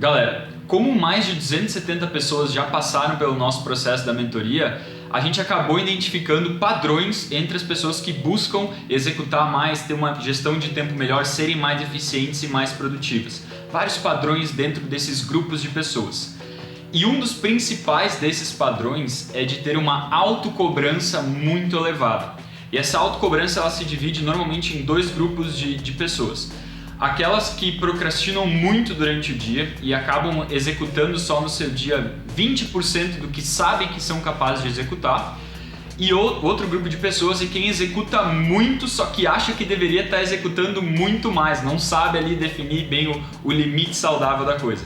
Galera, como mais de 270 pessoas já passaram pelo nosso processo da mentoria, a gente acabou identificando padrões entre as pessoas que buscam executar mais, ter uma gestão de tempo melhor, serem mais eficientes e mais produtivas. Vários padrões dentro desses grupos de pessoas. E um dos principais desses padrões é de ter uma autocobrança muito elevada. E essa autocobrança ela se divide normalmente em dois grupos de pessoas. Aquelas que procrastinam muito durante o dia e acabam executando só no seu dia 20% do que sabem que são capazes de executar. E outro grupo de pessoas é quem executa muito, só que acha que deveria estar executando muito mais, não sabe ali definir bem o limite saudável da coisa.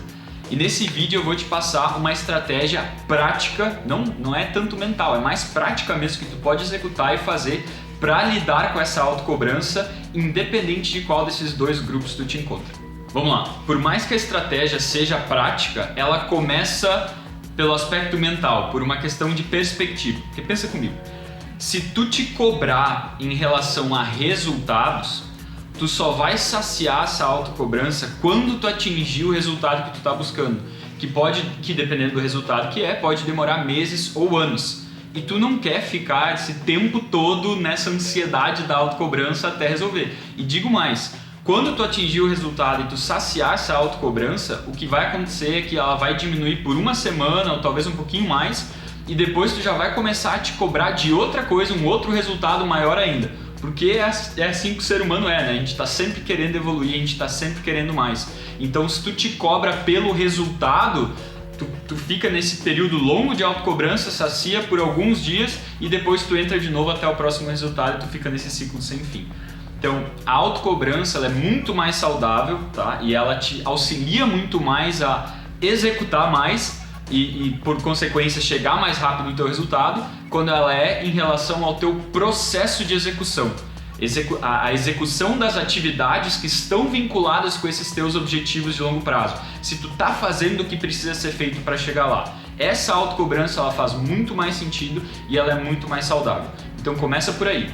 E nesse vídeo eu vou te passar uma estratégia prática, não é tanto mental, é mais prática mesmo que tu pode executar e fazer para lidar com essa autocobrança, independente de qual desses dois grupos tu te encontra. Vamos lá, por mais que a estratégia seja prática, ela começa pelo aspecto mental, por uma questão de perspectiva. Porque pensa comigo, se tu te cobrar em relação a resultados, tu só vai saciar essa autocobrança quando tu atingir o resultado que tu está buscando, que dependendo do resultado que pode demorar meses ou anos. E tu não quer ficar esse tempo todo nessa ansiedade da autocobrança até resolver. E digo mais, quando tu atingir o resultado e tu saciar essa autocobrança, o que vai acontecer é que ela vai diminuir por uma semana ou talvez um pouquinho mais, e depois tu já vai começar a te cobrar de outra coisa, um outro resultado maior ainda. Porque é assim que o ser humano né? A gente está sempre querendo evoluir, a gente está sempre querendo mais. Então se tu te cobra pelo resultado, tu fica nesse período longo de autocobrança, sacia por alguns dias e depois tu entra de novo até o próximo resultado e tu fica nesse ciclo sem fim. Então a autocobrança ela é muito mais saudável, tá? E ela te auxilia muito mais a executar mais e por consequência chegar mais rápido no teu resultado quando ela é em relação ao teu processo de execução. A execução das atividades que estão vinculadas com esses teus objetivos de longo prazo. Se tu tá fazendo o que precisa ser feito para chegar lá. Essa autocobrança ela faz muito mais sentido e ela é muito mais saudável. Então começa por aí.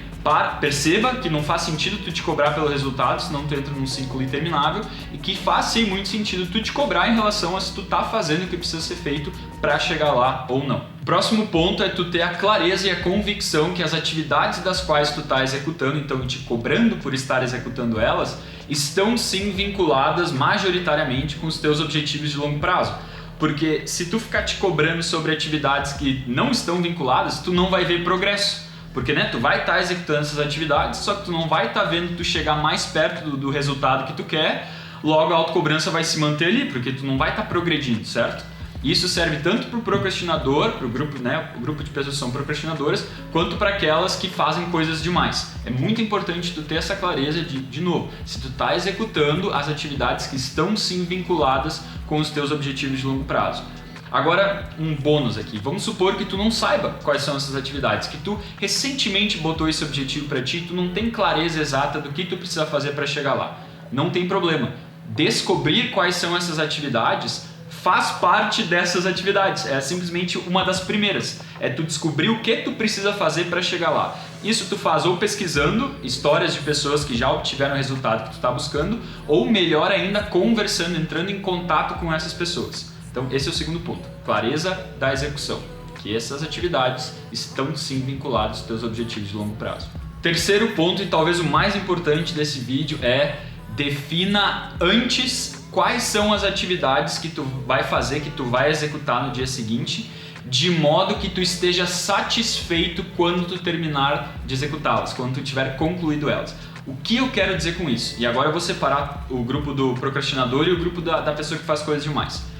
Perceba que não faz sentido tu te cobrar pelo resultado, senão tu entra num ciclo interminável, e que faz sim muito sentido tu te cobrar em relação a se tu tá fazendo o que precisa ser feito para chegar lá ou não. Próximo ponto é tu ter a clareza e a convicção que as atividades das quais tu tá executando, então te cobrando por estar executando elas, estão sim vinculadas majoritariamente com os teus objetivos de longo prazo. Porque se tu ficar te cobrando sobre atividades que não estão vinculadas, tu não vai ver progresso. Porque tu vai estar executando essas atividades, só que tu não vai estar vendo tu chegar mais perto do resultado que tu quer, logo a autocobrança vai se manter ali, porque tu não vai estar progredindo, certo? Isso serve tanto para o procrastinador, para o grupo, o grupo de pessoas que são procrastinadoras, quanto para aquelas que fazem coisas demais. É muito importante tu ter essa clareza de novo, se tu está executando as atividades que estão sim vinculadas com os teus objetivos de longo prazo. Agora, um bônus aqui. Vamos supor que tu não saiba quais são essas atividades, que tu recentemente botou esse objetivo para ti, tu não tem clareza exata do que tu precisa fazer para chegar lá. Não tem problema. Descobrir quais são essas atividades faz parte dessas atividades. É simplesmente uma das primeiras. É tu descobrir o que tu precisa fazer para chegar lá. Isso tu faz ou pesquisando histórias de pessoas que já obtiveram o resultado que tu está buscando, ou melhor ainda, conversando, entrando em contato com essas pessoas. Então esse é o segundo ponto, clareza da execução, que essas atividades estão sim vinculadas aos teus objetivos de longo prazo. Terceiro ponto e talvez o mais importante desse vídeo é defina antes quais são as atividades que tu vai fazer, que tu vai executar no dia seguinte, de modo que tu esteja satisfeito quando tu terminar de executá-las, quando tu tiver concluído elas. O que eu quero dizer com isso? E agora eu vou separar o grupo do procrastinador e o grupo da pessoa que faz coisas demais.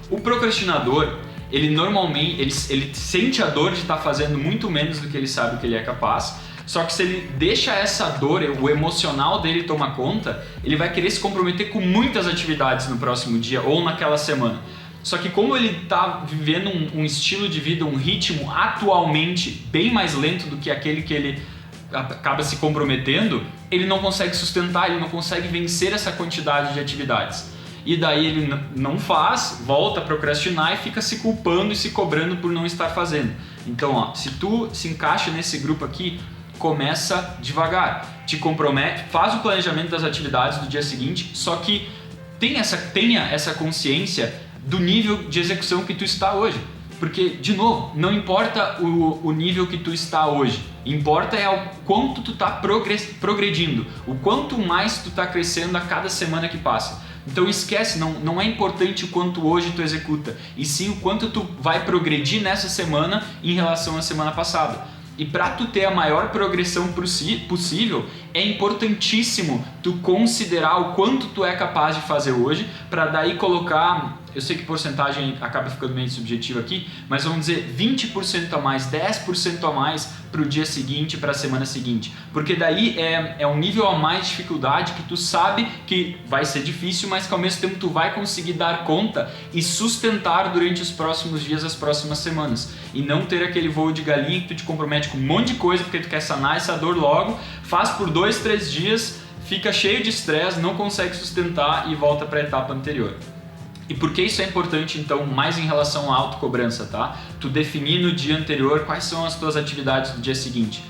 O procrastinador, ele normalmente ele sente a dor de estar fazendo muito menos do que ele sabe que ele é capaz, só que se ele deixa essa dor, o emocional dele tomar conta, ele vai querer se comprometer com muitas atividades no próximo dia ou naquela semana. Só que como ele está vivendo um estilo de vida, um ritmo atualmente bem mais lento do que aquele que ele acaba se comprometendo, ele não consegue sustentar, ele não consegue vencer essa quantidade de atividades. E daí ele não faz, volta a procrastinar e fica se culpando e se cobrando por não estar fazendo. Então, se tu se encaixa nesse grupo aqui, começa devagar, te compromete, faz o planejamento das atividades do dia seguinte, só que tenha essa consciência do nível de execução que tu está hoje. Porque, de novo, não importa o nível que tu está hoje, importa é o quanto tu está progredindo, o quanto mais tu está crescendo a cada semana que passa. Então esquece, não é importante o quanto hoje tu executa, e sim o quanto tu vai progredir nessa semana em relação à semana passada. E para tu ter a maior progressão possível, é importantíssimo tu considerar o quanto tu é capaz de fazer hoje, para daí colocar, eu sei que porcentagem acaba ficando meio subjetiva aqui, mas vamos dizer 20% a mais, 10% a mais para o dia seguinte, para a semana seguinte. Porque daí é um nível a mais de dificuldade que tu sabe que vai ser difícil, mas que ao mesmo tempo tu vai conseguir dar conta e sustentar durante os próximos dias, as próximas semanas. E não ter aquele voo de galinha que tu te compromete com um monte de coisa porque tu quer sanar essa dor logo, faz por 2, 3 dias, fica cheio de estresse, não consegue sustentar e volta para a etapa anterior. E por que isso é importante, então, mais em relação à autocobrança, tá? Tu definir no dia anterior quais são as tuas atividades do dia seguinte.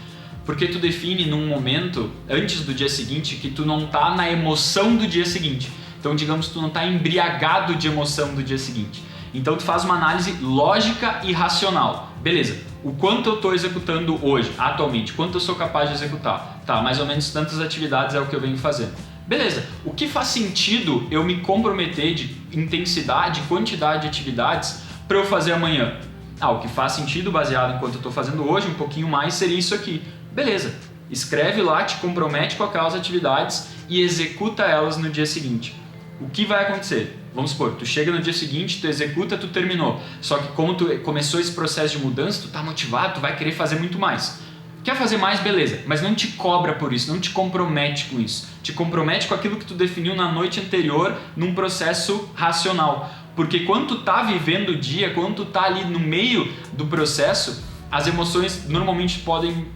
Porque tu define num momento, antes do dia seguinte, que tu não tá na emoção do dia seguinte. Então, digamos, tu não tá embriagado de emoção do dia seguinte. Então, tu faz uma análise lógica e racional. Beleza, o quanto eu tô executando hoje, atualmente, quanto eu sou capaz de executar? Tá, mais ou menos tantas atividades é o que eu venho fazendo. Beleza, o que faz sentido eu me comprometer de intensidade, quantidade de atividades para eu fazer amanhã? O que faz sentido baseado em quanto eu estou fazendo hoje, um pouquinho mais, seria isso aqui. Beleza, escreve lá, te compromete com aquelas atividades e executa elas no dia seguinte. O que vai acontecer? Vamos supor, tu chega no dia seguinte, tu executa, tu terminou. Só que como tu começou esse processo de mudança, tu tá motivado, tu vai querer fazer muito mais. Quer fazer mais? Beleza, mas não te cobra por isso, não te compromete com isso. Te compromete com aquilo que tu definiu na noite anterior num processo racional. Porque quando tu tá vivendo o dia, quando tu tá ali no meio do processo, as emoções normalmente podem,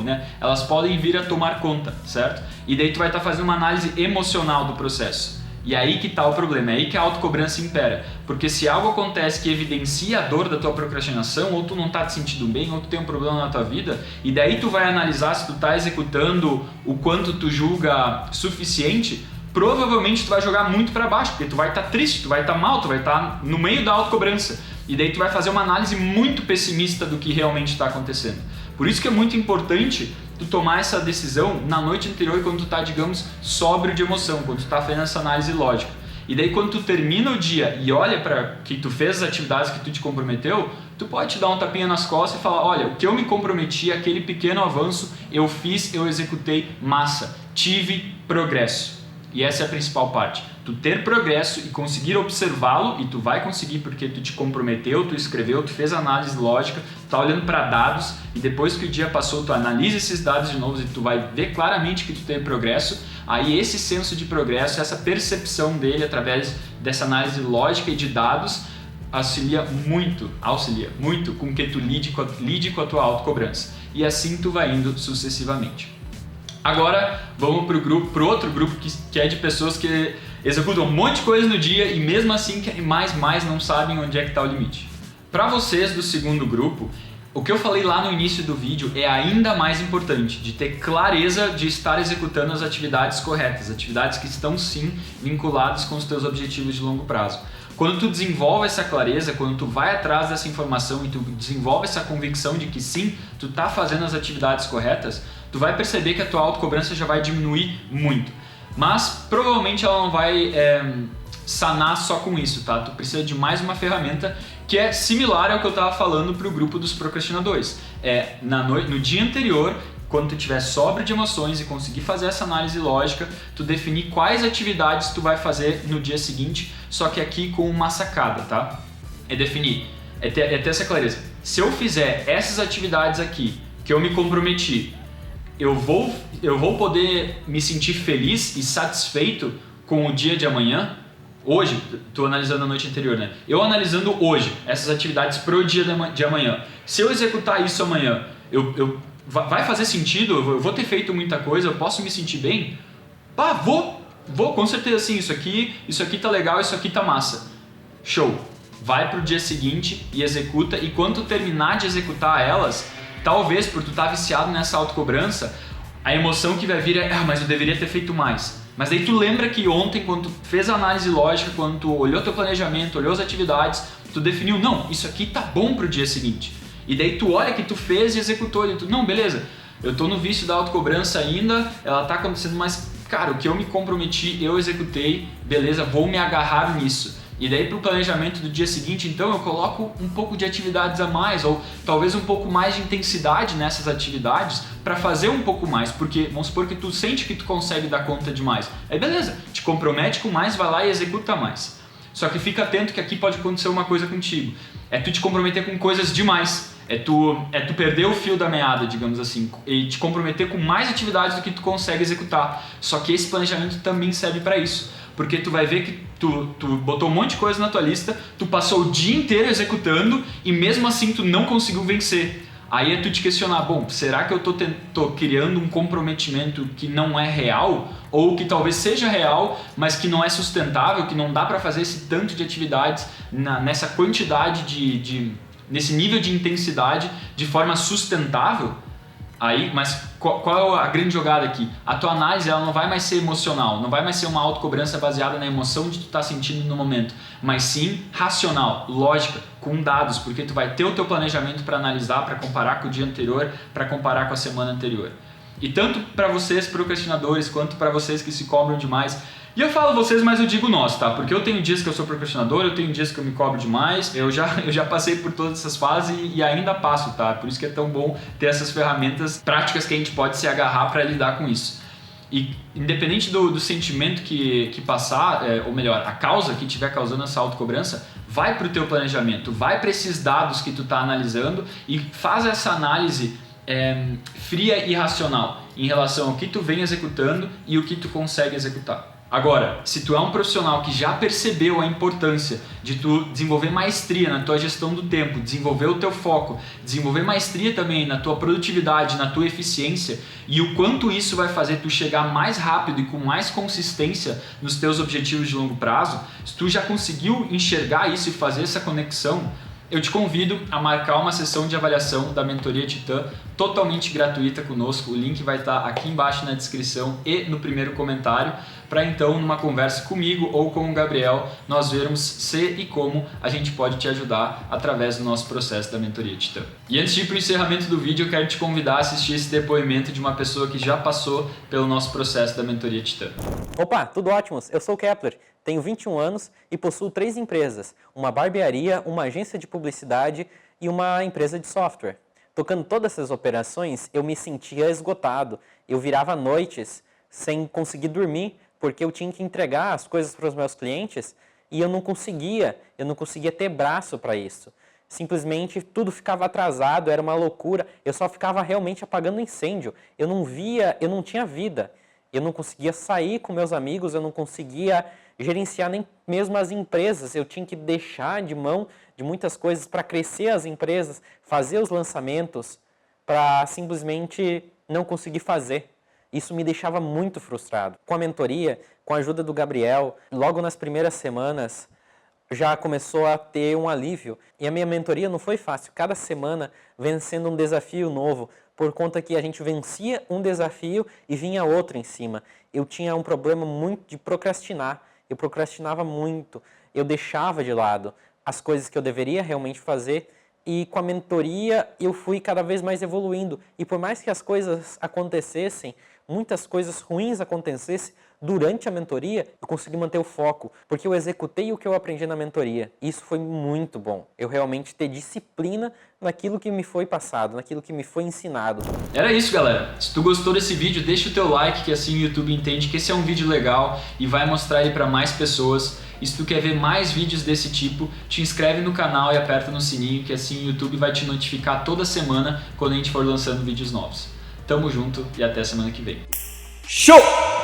né? Elas podem vir a tomar conta, certo? E daí tu vai estar fazendo uma análise emocional do processo. E aí que está o problema, é aí que a autocobrança impera. Porque se algo acontece que evidencia a dor da tua procrastinação, ou tu não está te sentindo bem, ou tu tem um problema na tua vida, e daí tu vai analisar se tu está executando o quanto tu julga suficiente, provavelmente tu vai jogar muito para baixo, porque tu vai estar triste, tu vai estar mal, tu vai estar no meio da autocobrança. E daí tu vai fazer uma análise muito pessimista do que realmente está acontecendo. Por isso que é muito importante tu tomar essa decisão na noite anterior, quando tu tá, digamos, sóbrio de emoção, quando tu tá fazendo essa análise lógica. E daí quando tu termina o dia e olha para que tu fez as atividades que tu te comprometeu, tu pode te dar um tapinha nas costas e falar, olha, o que eu me comprometi, aquele pequeno avanço, eu fiz, eu executei, massa, tive progresso. E essa é a principal parte. Tu ter progresso e conseguir observá-lo, e tu vai conseguir porque tu te comprometeu, tu escreveu, tu fez análise lógica, tu tá olhando para dados, e depois que o dia passou, tu analisa esses dados de novo e tu vai ver claramente que tu teve progresso. Aí esse senso de progresso, essa percepção dele através dessa análise lógica e de dados, auxilia muito com que tu lide com a tua autocobrança. E assim tu vai indo sucessivamente. Agora vamos para o outro grupo que é de pessoas que executam um monte de coisa no dia e mesmo assim querem mais, não sabem onde é que está o limite. Para vocês do segundo grupo, o que eu falei lá no início do vídeo é ainda mais importante, de ter clareza de estar executando as atividades corretas, atividades que estão sim vinculadas com os teus objetivos de longo prazo. Quando tu desenvolve essa clareza, quando tu vai atrás dessa informação e tu desenvolve essa convicção de que sim, tu tá fazendo as atividades corretas, tu vai perceber que a tua autocobrança já vai diminuir muito. Mas provavelmente ela não vai sanar só com isso, tá? Tu precisa de mais uma ferramenta que é similar ao que eu estava falando para o grupo dos procrastinadores. No dia anterior, quando tu estiver sóbrio de emoções e conseguir fazer essa análise lógica, tu definir quais atividades tu vai fazer no dia seguinte, só que aqui com uma sacada, tá? É definir, é ter essa clareza. Se eu fizer essas atividades aqui, que eu me comprometi, eu vou poder me sentir feliz e satisfeito com o dia de amanhã? Hoje, estou analisando a noite anterior, né? Eu analisando hoje essas atividades pro dia de amanhã. Se eu executar isso amanhã, vai fazer sentido? Eu vou ter feito muita coisa? Eu posso me sentir bem? Vou, com certeza sim. Isso aqui tá legal, isso aqui tá massa. Show! Vai pro dia seguinte e executa. E quando tu terminar de executar elas, talvez por tu estar viciado nessa autocobrança, a emoção que vai vir é, mas eu deveria ter feito mais. Mas daí tu lembra que ontem, quando tu fez a análise lógica, quando tu olhou teu planejamento, olhou as atividades, tu definiu, não, isso aqui tá bom pro dia seguinte. E daí tu olha que tu fez e executou, e tu, não, beleza, eu tô no vício da autocobrança ainda, ela tá acontecendo, mas, cara, o que eu me comprometi, eu executei, beleza, vou me agarrar nisso. E daí pro planejamento do dia seguinte, então, eu coloco um pouco de atividades a mais, ou talvez um pouco mais de intensidade nessas atividades para fazer um pouco mais, porque vamos supor que tu sente que tu consegue dar conta de mais. Aí beleza, te compromete com mais, vai lá e executa mais. Só que fica atento que aqui pode acontecer uma coisa contigo. É tu te comprometer com coisas demais. É tu perder o fio da meada, digamos assim, e te comprometer com mais atividades do que tu consegue executar. Só que esse planejamento também serve para isso. Porque tu vai ver que tu botou um monte de coisa na tua lista, tu passou o dia inteiro executando e mesmo assim tu não conseguiu vencer. Aí é tu te questionar, bom, será que eu tô criando um comprometimento que não é real? Ou que talvez seja real, mas que não é sustentável, que não dá para fazer esse tanto de atividades nessa quantidade nesse nível de intensidade de forma sustentável? Aí, mas qual é a grande jogada aqui? A tua análise ela não vai mais ser emocional, não vai mais ser uma autocobrança baseada na emoção de tu estar sentindo no momento, mas sim racional, lógica, com dados, porque tu vai ter o teu planejamento para analisar, para comparar com o dia anterior, para comparar com a semana anterior. E tanto para vocês procrastinadores, quanto para vocês que se cobram demais. E eu falo vocês, mas eu digo nós, tá? Porque eu tenho dias que eu sou procrastinador, eu tenho dias que eu me cobro demais, eu já passei por todas essas fases e ainda passo, tá? Por isso que é tão bom ter essas ferramentas práticas que a gente pode se agarrar para lidar com isso. E independente do sentimento que passar, ou melhor, a causa que estiver causando essa autocobrança, vai para o teu planejamento, vai para esses dados que tu tá analisando e faz essa análise fria e racional em relação ao que tu vem executando e o que tu consegue executar. Agora, se tu é um profissional que já percebeu a importância de tu desenvolver maestria na tua gestão do tempo, desenvolver o teu foco, desenvolver maestria também na tua produtividade, na tua eficiência e o quanto isso vai fazer tu chegar mais rápido e com mais consistência nos teus objetivos de longo prazo, se tu já conseguiu enxergar isso e fazer essa conexão, eu te convido a marcar uma sessão de avaliação da Mentoria Titã totalmente gratuita conosco. O link vai estar aqui embaixo na descrição e no primeiro comentário para então, numa conversa comigo ou com o Gabriel, nós vermos se e como a gente pode te ajudar através do nosso processo da Mentoria Titã. E antes de ir para o encerramento do vídeo, eu quero te convidar a assistir esse depoimento de uma pessoa que já passou pelo nosso processo da Mentoria Titã. Opa, tudo ótimo! Eu sou o Kepler, tenho 21 anos e possuo 3 empresas, uma barbearia, uma agência de publicidade e uma empresa de software. Tocando todas essas operações, eu me sentia esgotado. Eu virava noites sem conseguir dormir, porque eu tinha que entregar as coisas para os meus clientes e eu não conseguia ter braço para isso. Simplesmente tudo ficava atrasado, era uma loucura, eu só ficava realmente apagando incêndio. Eu não tinha vida, eu não conseguia sair com meus amigos, eu não conseguia gerenciar nem mesmo as empresas, eu tinha que deixar de mão de muitas coisas para crescer as empresas, fazer os lançamentos, para simplesmente não conseguir fazer. Isso me deixava muito frustrado. Com a mentoria, com a ajuda do Gabriel, logo nas primeiras semanas, já começou a ter um alívio. E a minha mentoria não foi fácil. Cada semana vencendo um desafio novo, por conta que a gente vencia um desafio e vinha outro em cima. Eu tinha um problema muito de procrastinar. Eu procrastinava muito. Eu deixava de lado as coisas que eu deveria realmente fazer. E com a mentoria eu fui cada vez mais evoluindo. E por mais que as coisas acontecessem, muitas coisas ruins acontecessem durante a mentoria, eu consegui manter o foco, porque eu executei o que eu aprendi na mentoria. Isso foi muito bom. Eu realmente ter disciplina naquilo que me foi passado, naquilo que me foi ensinado. Era isso, galera. Se tu gostou desse vídeo, deixa o teu like, que assim o YouTube entende que esse é um vídeo legal e vai mostrar ele para mais pessoas. E se tu quer ver mais vídeos desse tipo, te inscreve no canal e aperta no sininho, que assim o YouTube vai te notificar toda semana quando a gente for lançando vídeos novos. Tamo junto e até semana que vem. Show!